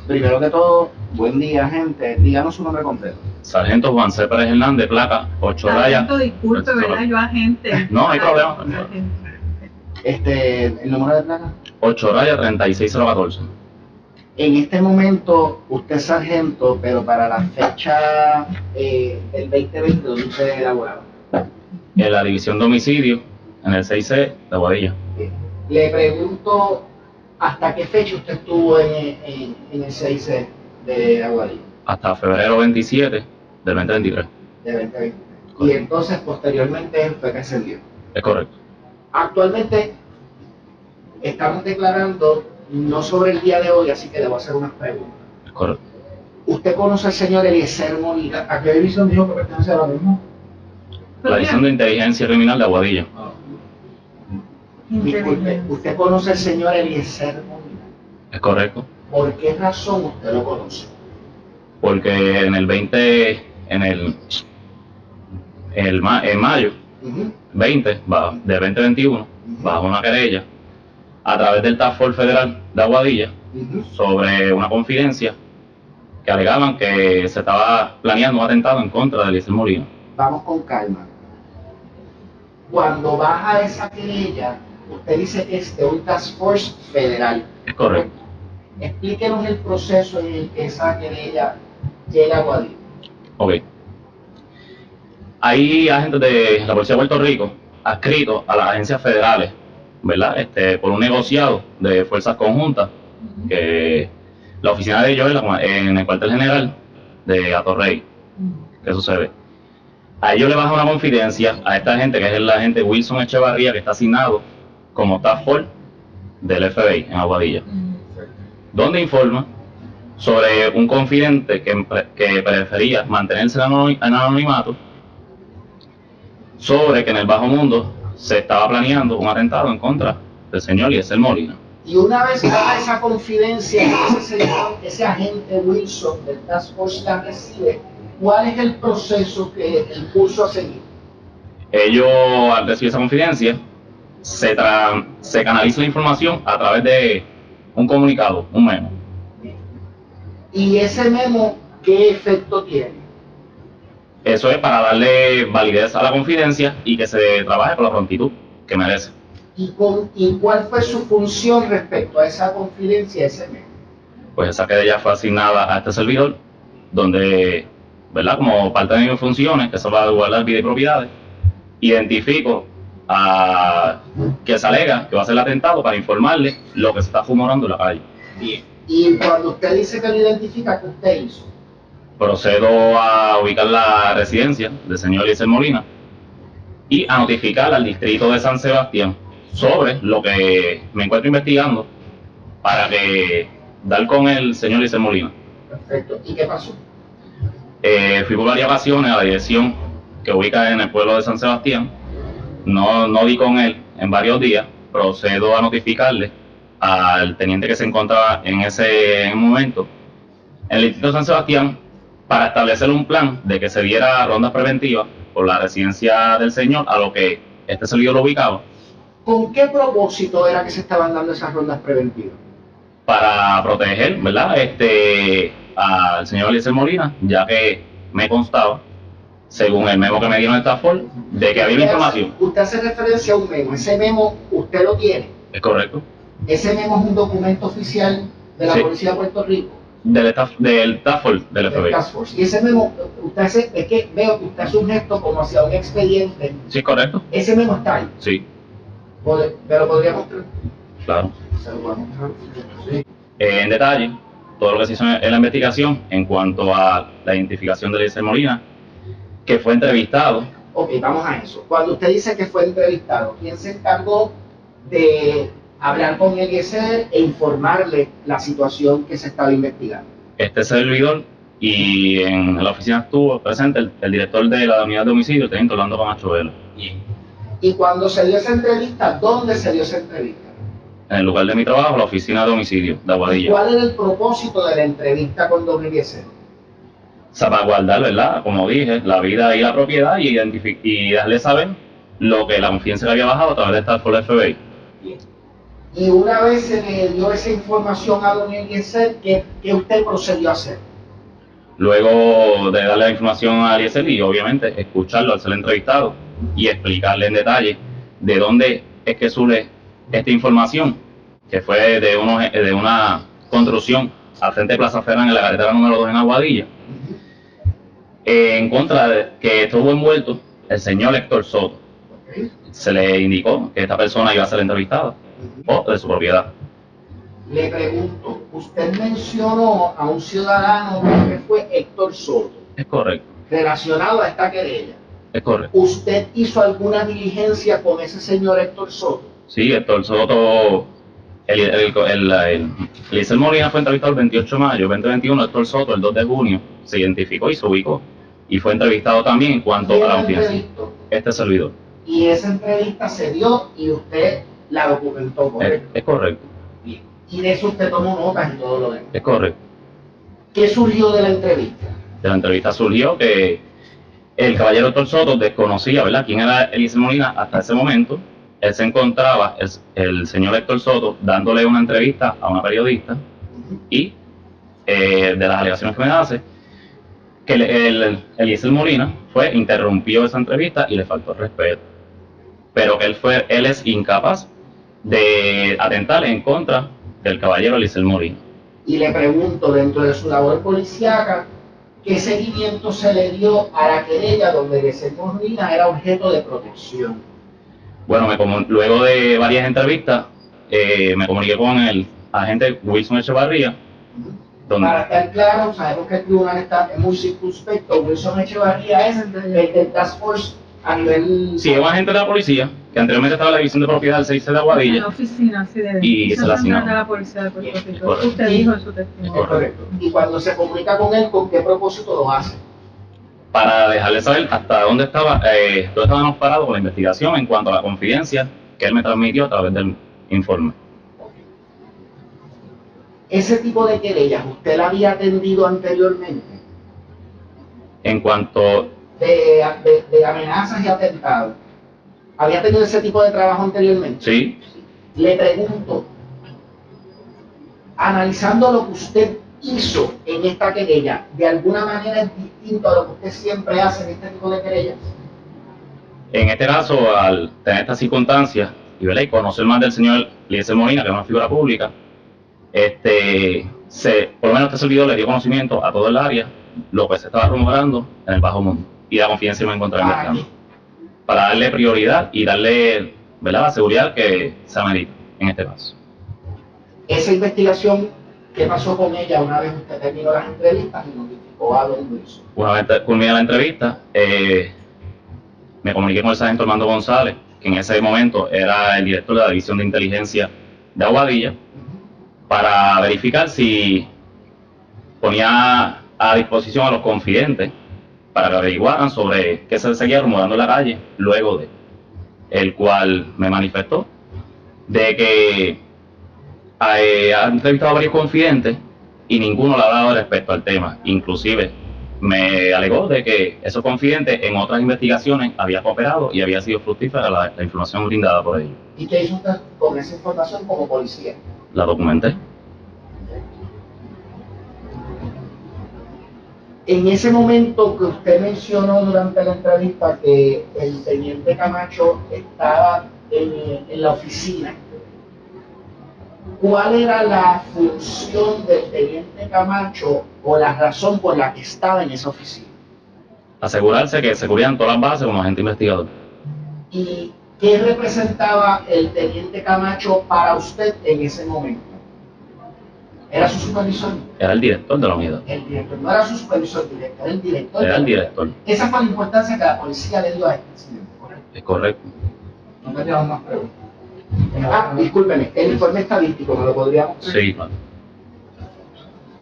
Primero que todo, buen día, gente. Díganos su nombre completo. Sargento Juan C. Pérez Hernández, placa 8 rayas. Disculpe, ¿verdad? Yo agente. No, hay problema. ¿El número de placa? 8 rayas 36014. En este momento, usted es sargento, pero para la fecha del 2020, ¿dónde usted laboraba? En la división de homicidio, en el 6C de Aguadilla. Le pregunto, ¿hasta qué fecha usted estuvo en el 6C de Aguadilla? Hasta febrero 27 del 2023. De 2023. Y entonces, posteriormente, fue que ascendió. Es correcto. Actualmente, estamos declarando no sobre el día de hoy, así que le voy a hacer unas preguntas. Es correcto. ¿Usted conoce al señor Eliezer Molina? ¿A qué división dijo que pertenece ahora mismo? La división de inteligencia criminal de Aguadilla. Disculpe, ¿usted conoce al señor Eliezer Molina? Es correcto. ¿Por qué razón usted lo conoce? Porque en mayo 20 de 2021, bajo una querella a través del Task Force Federal de Aguadilla sobre una confidencia que alegaban que se estaba planeando un atentado en contra de Eliezer Molina. Vamos con calma. Cuando baja esa querella, usted dice que es de un Task Force Federal. Es correcto. Explíquenos el proceso en el que esa querella llega a Aguadilla. Ok. Hay agentes de la Policía de Puerto Rico adscritos a las agencias federales, ¿verdad? Por un negociado de fuerzas conjuntas, que la oficina de ellos es en el cuartel general de Atorrey. ¿Qué sucede? A ellos le bajan una confidencia a esta gente, que es el agente Wilson Echevarría, que está asignado como Task Force del FBI en Aguadilla, donde informa sobre un confidente que prefería mantenerse en anonimato, sobre que en el bajo mundo se estaba planeando un atentado en contra del señor Eliezer Molina. Y una vez baja esa confidencia, ese agente Wilson del Task Force la recibe, ¿cuál es el proceso que el curso a seguir? Ellos, al recibir esa confidencia, se canaliza la información a través de un comunicado, un memo. ¿Y ese memo qué efecto tiene? Eso es para darle validez a la confidencia y que se trabaje con la prontitud que merece. ¿Y cuál fue su función respecto a esa confidencia, ese memo? Pues esa querella fue asignada a este servidor, donde, ¿verdad? Como parte de mis funciones, que son para guardar vida y propiedades, identifico a que se alega que va a ser el atentado para informarle lo que se está rumorando en la calle. Bien. Y cuando usted dice que lo identifica, ¿qué usted hizo? Procedo a ubicar la residencia del señor Eliezer Molina y a notificar al distrito de San Sebastián sobre lo que me encuentro investigando para que dar con el señor Eliezer Molina. Perfecto. ¿Y qué pasó? Fui por varias ocasiones a la dirección que ubica en el pueblo de San Sebastián. No di con él en varios días. Procedo a notificarle al teniente que se encontraba en ese momento en el distrito de San Sebastián para establecer un plan de que se diera rondas preventivas por la residencia del señor, a lo que este servidor lo ubicaba. ¿Con qué propósito era que se estaban dando esas rondas preventivas? Para proteger, ¿verdad? Al señor Eliezer Molina, ya que me constaba, según el memo que me dieron el Task Force, de que había una información. Usted hace referencia a un memo. Ese memo usted lo tiene. Es correcto. Ese memo es un documento oficial de la Policía de Puerto Rico. Del Task Force del FBI. Task Force. Y ese memo, usted hace, es que veo que usted hace un gesto como hacia un expediente. Sí, correcto. Ese memo está ahí. Sí. ¿Me lo podría mostrar? Claro. Se lo voy a mostrar. Sí. En detalle, todo lo que se hizo en la investigación en cuanto a la identificación de Eliezer Molina, que fue entrevistado. Ok, vamos a eso. Cuando usted dice que fue entrevistado, ¿quién se encargó de hablar con Eliezer e informarle la situación que se estaba investigando? Este servidor, y en la oficina estuvo presente el director de la unidad de homicidio, el teniente Orlando Camacho Vela. Y cuando se dio esa entrevista, ¿dónde se dio esa entrevista? En el lugar de mi trabajo, la oficina de homicidio de Aguadilla. ¿Cuál era el propósito de la entrevista con don Eliezer? Salvaguardar, ¿verdad? Como dije, la vida y la propiedad y darle saber lo que la confianza que había bajado a través de esta por el FBI. Bien. Y una vez se le dio esa información a don Eliezer, ¿qué usted procedió a hacer? Luego de darle la información a Eliezer y obviamente escucharlo al ser entrevistado y explicarle en detalle de dónde es que surge esta información, que fue de una construcción al frente de Plaza Ferran en la carretera número 2 en Aguadilla, en contra de que estuvo envuelto el señor Héctor Soto. Se le indicó que esta persona iba a ser entrevistada o de su propiedad. Le pregunto, usted mencionó a un ciudadano que fue Héctor Soto. Es correcto. Relacionado a esta querella. Es correcto. ¿Usted hizo alguna diligencia con ese señor Héctor Soto? Sí, Héctor Soto, Eliezer Molina fue entrevistado el 28 de mayo, 2021, Héctor Soto el 2 de junio se identificó y se ubicó. Y fue entrevistado también en cuanto a la confianza. Este servidor. Y esa entrevista se dio y usted la documentó, ¿correcto? Es correcto. Y de eso usted tomó notas y todo lo demás. Es correcto. ¿Qué surgió de la entrevista? De la entrevista surgió que el caballero Héctor Soto desconocía, ¿verdad?, quién era Eliezer Molina hasta ese momento. Él se encontraba, el señor Héctor Soto, dándole una entrevista a una periodista y de las alegaciones que me hace, que Eliezer Molina interrumpió esa entrevista y le faltó el respeto. Pero que él es incapaz de atentar en contra del caballero Eliezer Molina. Y le pregunto, dentro de su labor policíaca, ¿qué seguimiento se le dio a la querella donde Eliezer Molina era objeto de protección? Bueno, luego de varias entrevistas, me comuniqué con el agente Wilson Echevarría. Para estar claro, sabemos que el tribunal está muy circunspecto. Wilson Echevarría es el del Task Force a nivel... Sí, es un agente de la policía, que anteriormente estaba en la división de propiedad del 6C de Aguadilla. En la oficina, sí, y se la asignó. De la policía de Puerto Rico. Usted dijo en su testimonio. Correcto. Y cuando se comunica con él, ¿con qué propósito lo hace? Para dejarle saber hasta dónde estábamos parados con la investigación en cuanto a la confidencia que él me transmitió a través del informe. ¿Ese tipo de querellas usted la había atendido anteriormente? En cuanto... De amenazas y atentados. ¿Había tenido ese tipo de trabajo anteriormente? Sí. Le pregunto, analizando lo que usted hizo en esta querella, ¿de alguna manera es distinto a lo que usted siempre hace en este tipo de querellas? En este caso, al tener estas circunstancias y conocer más del señor Eliezer Molina, que es una figura pública, por lo menos este servidor le dio conocimiento a todo el área lo que se estaba rumorando en el bajo mundo y la confianza me encontraba investigando para darle prioridad y darle, ¿verdad?, la seguridad que se amerita en este caso. Esa investigación, ¿qué pasó con ella una vez usted terminó las entrevistas y notificó a don Wilson? Una vez culminé la entrevista, me comuniqué con el sargento Armando González, que en ese momento era el director de la División de Inteligencia de Aguadilla, para verificar si ponía a disposición a los confidentes para que averiguaran sobre qué se seguía rumorando en la calle, luego de el cual me manifestó de que ha entrevistado a varios confidentes y ninguno le ha dado respecto al tema. Inclusive me alegó de que esos confidentes en otras investigaciones había cooperado y había sido fructífera la información brindada por ellos. ¿Y qué hizo usted con esa información como policía? La documenté. En ese momento que usted mencionó durante la entrevista que el teniente Camacho estaba en la oficina, ¿cuál era la función del teniente Camacho o la razón por la que estaba en esa oficina? Asegurarse que se cubrían todas las bases como agente investigador. ¿Y qué representaba el teniente Camacho para usted en ese momento? ¿Era su supervisor? Era el director de la unidad. El director, no era su supervisor directo, era el director. Era el director. Esa fue la importancia que la policía le dio a este incidente, ¿correcto? Es correcto. No tenemos más preguntas. Discúlpeme, el informe estadístico, ¿me lo podríamos hacer? Sí, claro.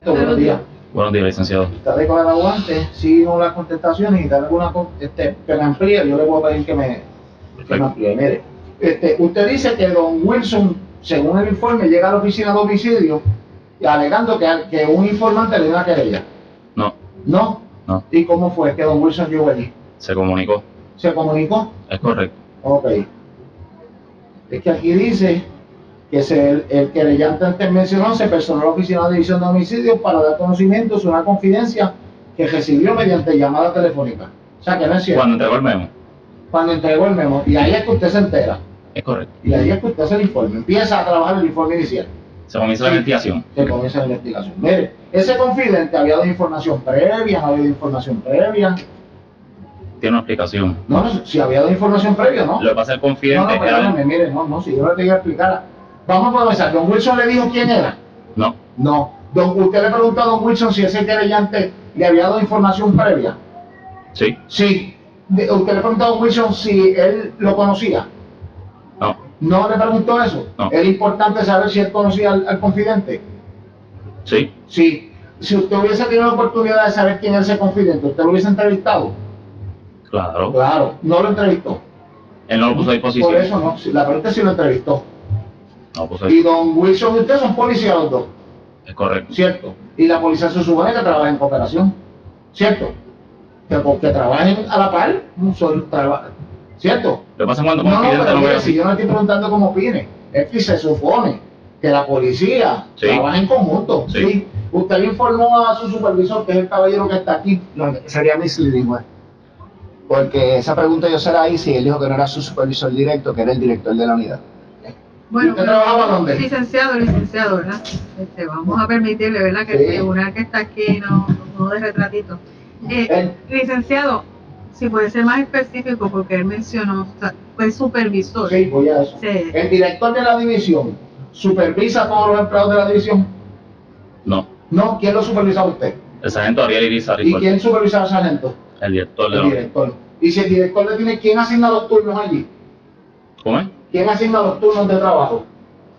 Buenos días. Buenos días, licenciado. Está de con el aguante, sí, no las contestaciones y dar alguna que me amplíe, yo le voy a pedir que me amplíe. Mire, usted dice que don Wilson, según el informe, llega a la oficina de homicidio alegando que un informante le dio una querella. No. ¿No? No. ¿Y cómo fue que don Wilson llegó allí? Se comunicó. ¿Se comunicó? Es correcto. Ok. Es que aquí dice que el querellante antes mencionó se personó a la Oficina de División de Homicidios para dar conocimiento sobre una confidencia que recibió mediante llamada telefónica. O sea, que no es cierto. Cuando entregó el memo. Cuando entregó el memo, y ahí es que usted se entera. Es correcto. Y ahí es que usted hace el informe, empieza a trabajar el informe inicial. Se comienza la investigación. Se comienza la investigación. Mire, ese confidente había dado información previa, no había dado información previa. Tiene una explicación. No, si había dado información previa, ¿no? Lo que pasa es el confidente No, perdóname, mire, si yo le tenía que explicar. Vamos a comenzar. ¿Don Wilson le dijo quién era? No. No. ¿Usted le preguntó a Don Wilson si ese querellante le había dado información previa? Sí. Sí. ¿Usted le preguntó a Don Wilson si él lo conocía? No. ¿No le preguntó eso? No. ¿Era importante saber si él conocía al confidente? Sí. Sí. Si usted hubiese tenido la oportunidad de saber quién es ese confidente, ¿usted lo hubiese entrevistado? Claro. Claro. No lo entrevistó. Él no lo puso a disposición. Por eso no. La pregunta es si lo entrevistó. No lo puso a Y Don Wilson y usted son policías los dos. Es correcto. ¿Cierto? Y la policía se supone que trabaja en cooperación. ¿Cierto? Que trabajen a la par, un solo trabajo. ¿Cierto? Lo que pasa es cuando No, confidente pero no mire, veo. si yo no estoy preguntando cómo opine, es que se supone que la policía Sí. trabaja en conjunto. Sí. ¿Sí? Usted le informó a su supervisor, que es el caballero que está aquí. No, sería misleading, güey. Porque esa pregunta yo se la hice y él dijo que no era su supervisor directo, que era el director de la unidad. ¿Y usted trabajaba dónde? Licenciado, ¿verdad? Vamos a permitirle, ¿verdad? Que Sí. el tribunal que está aquí no de retratito. Licenciado, si puede ser más específico, porque él mencionó, fue el supervisor. Sí, voy a eso. Sí. El director de la división supervisa a todos los empleados de la división. No. No, ¿quién lo supervisa a usted? El sargento Ariel Irizar. ¿Y quién supervisa al sargento? El director de El la. director. Y si el director le tiene, ¿quién asigna los turnos allí? ¿Cómo es? ¿Quién asigna los turnos de trabajo?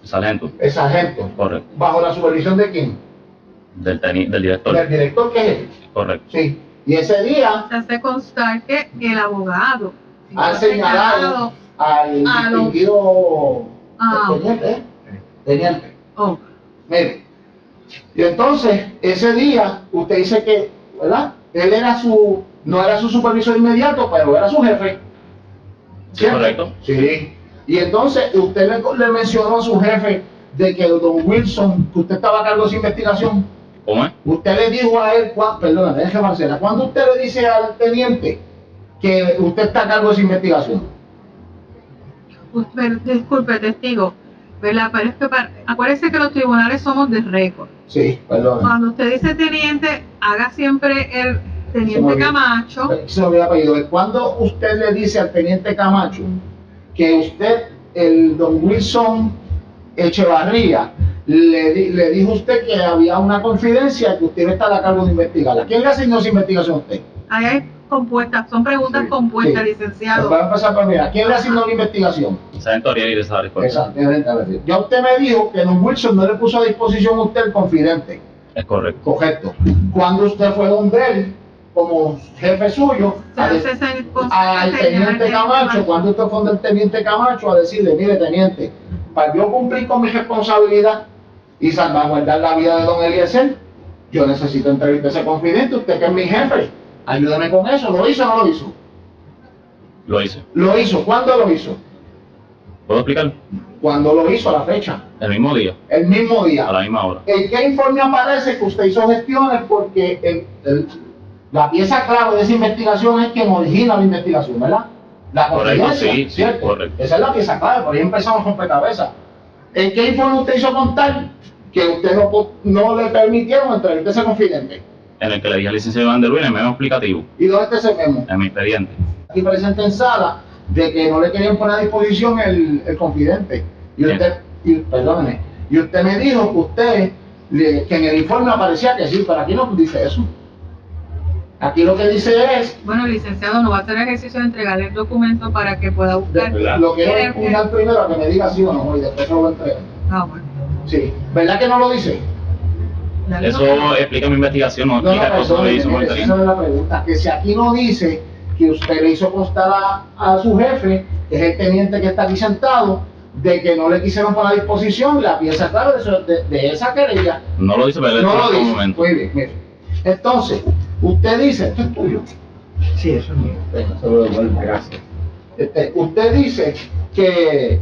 El sargento. El sargento. Correcto. ¿Bajo la supervisión de quién? Del director. Del director, que es él. Correcto. Sí. Y ese día Se hace constar que el abogado ha señalado al a los- distinguido Ah. teniente, ¿eh? Teniente. Oh, Mire. Y entonces, ese día, usted dice que, ¿verdad? Él era no era su supervisor inmediato, pero era su jefe. Sí, correcto. Sí. Y entonces, usted le mencionó a su jefe de que don Wilson, que usted estaba a cargo de esa investigación, ¿Cómo es? usted le dijo a él, perdón, déjeme Marcela, ¿cuándo usted le dice al teniente que usted está a cargo de esa investigación? disculpe, testigo, ¿verdad? Pero es que acuérdese que los tribunales somos de récord. Sí, perdón. Cuando usted dice teniente, haga siempre el teniente Camacho. Se me había pedido. ¿Cuándo usted le dice al teniente Camacho que usted, el don Wilson Echevarría, le dijo a usted que había una confidencia que usted iba a estar a cargo de investigarla? ¿Quién le asignó esa investigación a usted? Ahí hay compuestas, son preguntas Sí, compuestas, sí. licenciado. Vamos a empezar por mirar. ¿Quién le asignó la investigación? El sargento Ariel Irizar. Exactamente. Ya usted me dijo que don Wilson no le puso a disposición a usted el confidente. Es correcto. Correcto. Cuando usted fue donde él, como jefe suyo, Se a hace esa al teniente Camacho, cuando usted fue donde el teniente Camacho a decirle, mire teniente, para yo cumplir con mi responsabilidad y salvaguardar la vida de don Eliezer, yo necesito entrevistar a ese confidente, usted que es mi jefe, ayúdame con eso. ¿Lo hizo o no lo hizo? Lo hice. Lo hizo. ¿Cuándo lo hizo? ¿Puedo explicar? Cuando lo hizo, a la fecha, El mismo día. el mismo día. A la misma hora. ¿En qué informe aparece que usted hizo gestiones? Porque la pieza clave de esa investigación es quien origina la investigación, ¿verdad? La Correcto, confidencia, sí, ¿cierto? correcto. Esa es la pieza clave, por ahí empezamos con rompecabezas. ¿En qué informe usted hizo contar que usted no le permitieron entrevistar a ese confidente? En el que le dije al licenciado Iván de Luis, el memo explicativo. ¿Y dónde está ese memo? En mi expediente. Aquí presente en sala de que no le querían poner a disposición el confidente. Y usted, perdóneme, y usted me dijo que usted, que en el informe aparecía que sí, pero aquí no dice eso. Aquí lo que dice es, Bueno, el licenciado no va a hacer ejercicio de entregarle el documento para que pueda buscar. lo quiero impugnar primero a que me diga sí o no, y después se lo voy a entregar. Ah, bueno. Sí, ¿verdad que no lo dice? Dale, Eso explica mi investigación, no No, explica el costo que hizo con el esa teniente. es la pregunta, que si aquí no dice que usted le hizo constar a su jefe, que es el teniente que está aquí sentado, de que no le quisieron poner a disposición la pieza clara de esa querella. No lo dice, pero No lo en dice. un momento. Muy bien, mire. Entonces, usted dice, esto es tuyo. Sí, eso es mío. Venga, se lo devuelvo, gracias. Usted dice que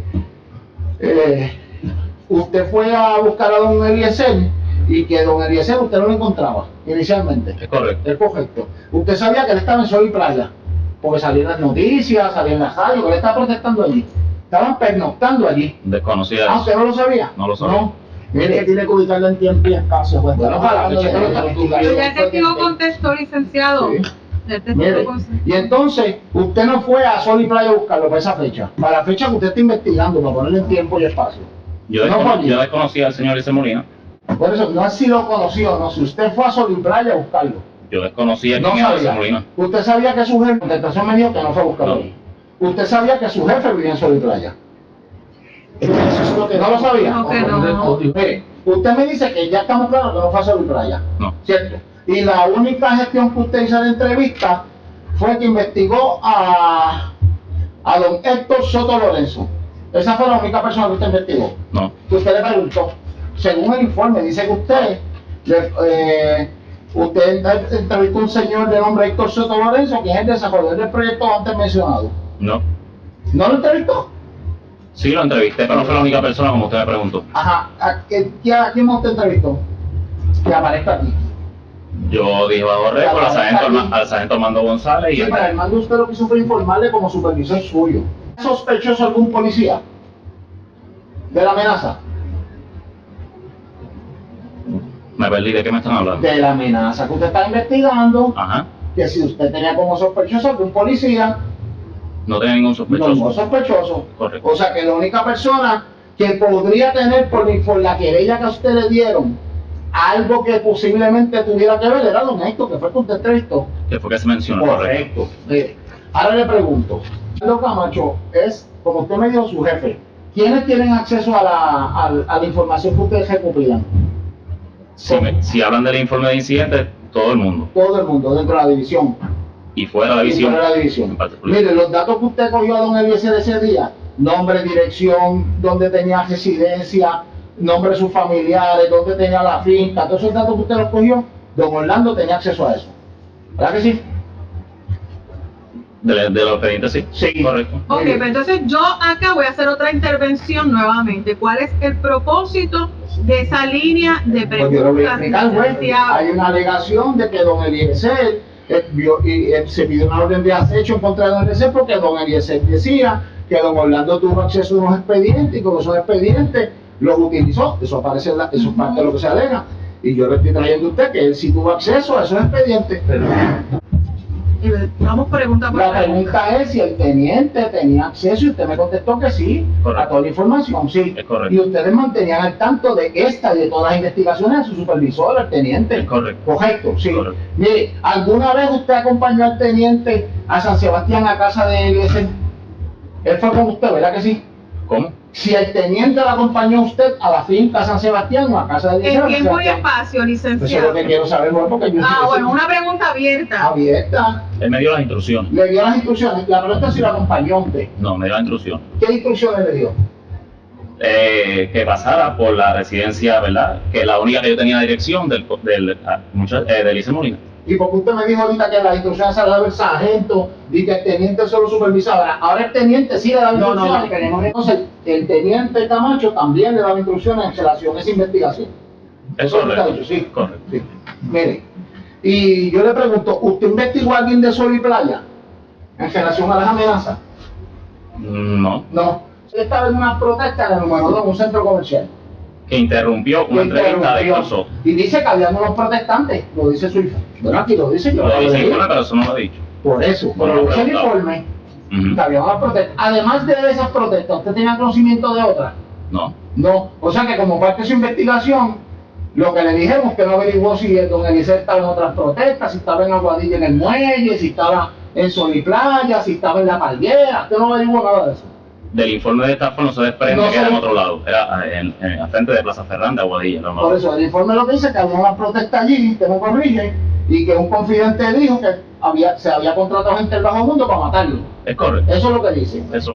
usted fue a buscar a don Eliezer y que don Eliezer usted no lo encontraba inicialmente. Es correcto. Es correcto. Usted sabía que él estaba en Sol y Playa, porque salían las noticias, salían las radios, que él estaba protestando allí. Estaban pernoctando allí. Desconocida. Ah, ¿usted no lo sabía? No lo sabía. No. Mire que tiene que ubicarlo en tiempo y espacio. Pues, Bueno, para la fecha que lo está Pero ya el testigo contestó, licenciado. Sí. El testigo Mire, contestó. y entonces usted no fue a Sol y Playa a buscarlo para esa fecha, para la fecha que usted está investigando, para ponerle en tiempo y espacio. Yo No fue allí. desconocía al señor Eliezer Molina. Por eso, no es si lo conoció, no, si usted fue a Sol y Playa a buscarlo. Yo desconocía No quién era Eliezer sabía. Molina. Usted sabía que su jefe, contestación me dijo que no fue a buscarlo No. allí. Usted sabía que su jefe vivía en Sol y Playa. eso es lo que ¿No lo sabía? No, que no. Mire, usted me dice que ya estamos claros que no fue a Sol y Playa. No. ¿Cierto? Y la única gestión que usted hizo en la entrevista fue que investigó a don Héctor Soto Lorenzo. Esa fue la única persona que usted investigó. No. Que usted le preguntó. Según el informe, dice que usted entrevistó a un señor de nombre Héctor Soto Lorenzo, que es el desarrollador del proyecto antes mencionado. No. ¿No lo entrevistó? Sí, lo entrevisté, pero no fue la única persona como usted me preguntó. Ajá. ¿A quién más usted entrevistó? Que aparezca aquí. Yo dije bajo récord al sargento Armando González y Sí, para el mando usted lo que hizo fue informarle como supervisor suyo. ¿Es sospechoso algún policía de la amenaza? me perdí. ¿De qué me están hablando? De la amenaza que usted está investigando, Ajá. que si usted tenía como sospechoso algún policía, No tenía ningún sospechoso. no sospechoso. Correcto. O sea que la única persona que podría tener por la querella que a usted le dieron algo que posiblemente tuviera que ver era don Héctor, que fue que usted entrevistó. Que fue que se mencionó. Correcto. Correcto. Mire, ahora le pregunto, Carlos Camacho es, como usted me dijo, su jefe. ¿Quiénes tienen acceso a la información que ustedes recopilan? Si hablan del informe de incidentes, todo el mundo. Todo el mundo dentro de la división. Y fuera de la división. Dentro de la división. en particular. Mire, los datos que usted cogió a don Eliezer ese día, nombre, dirección, dónde tenía residencia, nombre de sus familiares, dónde tenía la finca, todos esos datos que usted los cogió, don Orlando tenía acceso a eso. ¿Verdad que sí? De los expedientes, sí. Sí. Correcto. Ok, pero entonces yo acá voy a hacer otra intervención nuevamente. ¿Cuál es el propósito de esa línea de Pues yo lo voy a preguntas? explicar, juez. licenciado? Hay una alegación de que don Eliezer se pidió una orden de acecho en contra de don Eliezer porque don Eliezer decía que don Orlando tuvo acceso a unos expedientes y con esos expedientes los utilizó. Eso aparece eso es parte de lo que se alega. Y yo le estoy trayendo a usted que él sí tuvo acceso a esos expedientes. Y vamos pregunta por La pregunta es si el teniente tenía acceso y usted me contestó que sí, Correcto. a toda la información, sí. Es correcto. Y ustedes mantenían al tanto de esta y de todas las investigaciones a su supervisor, el teniente. Es correcto. Correcto, sí. Correcto. Mire, ¿alguna vez usted acompañó al teniente a San Sebastián a casa de Eliezer? Él fue con usted, ¿verdad que sí? ¿Cómo? Si el teniente lo acompañó a usted a la finca San Sebastián o a casa de Eliezer. en tiempo y Sebastián. espacio, Eso es lo licenciado. que quiero saber, Juan, porque yo Bueno, una pregunta abierta. abierta. Él me dio las instrucciones. Le dio las instrucciones. La pregunta es si lo acompañó a usted. No, me dio las instrucciones. ¿Qué instrucciones le dio? Que pasara por la residencia, ¿verdad? Que la única que yo tenía dirección del Eliezer Molina. Y porque usted me dijo ahorita que las instrucciones se las daba el sargento y que el teniente solo supervisaba. Ahora el teniente sí le daba No, instrucciones. no. Entonces, el teniente Camacho también le daba instrucciones en relación a esa investigación. Eso es lo que es ha dicho, sí. correcto. Sí. Mire, y yo le pregunto, ¿usted investigó a alguien de Sol y Playa en relación a las amenazas? No. No. Él estaba en una protesta en el número 2, un centro comercial. Que interrumpió una entrevista de Héctor Soto. Y dice que habían unos protestantes, lo dice su hijo. Bueno, aquí lo dice, yo Lo lo dice leí. informe, pero eso no lo he dicho. Por eso, Bueno, pero dice el preguntado. informe Ujú. que había unas protestas. Además de esas protestas, ¿usted tenía conocimiento de otras? No. No. O sea que como parte de su investigación, lo que le dijimos que no averiguó si el don Eliezer estaba en otras protestas, si estaba en Aguadilla en el muelle, si estaba en Sol y Playa, si estaba en La Palguera. Usted no averiguó nada de eso. Del informe de esta forma no se desprende No que era en se- otro lado. Era al frente de Plaza Ferranda, Aguadilla. No, Por eso, el informe lo que dice que había una protesta allí, que me corrige, y que un confidente dijo que se había contratado gente del bajo mundo para matarlo. Es correcto. Eso es lo que dice. Eso.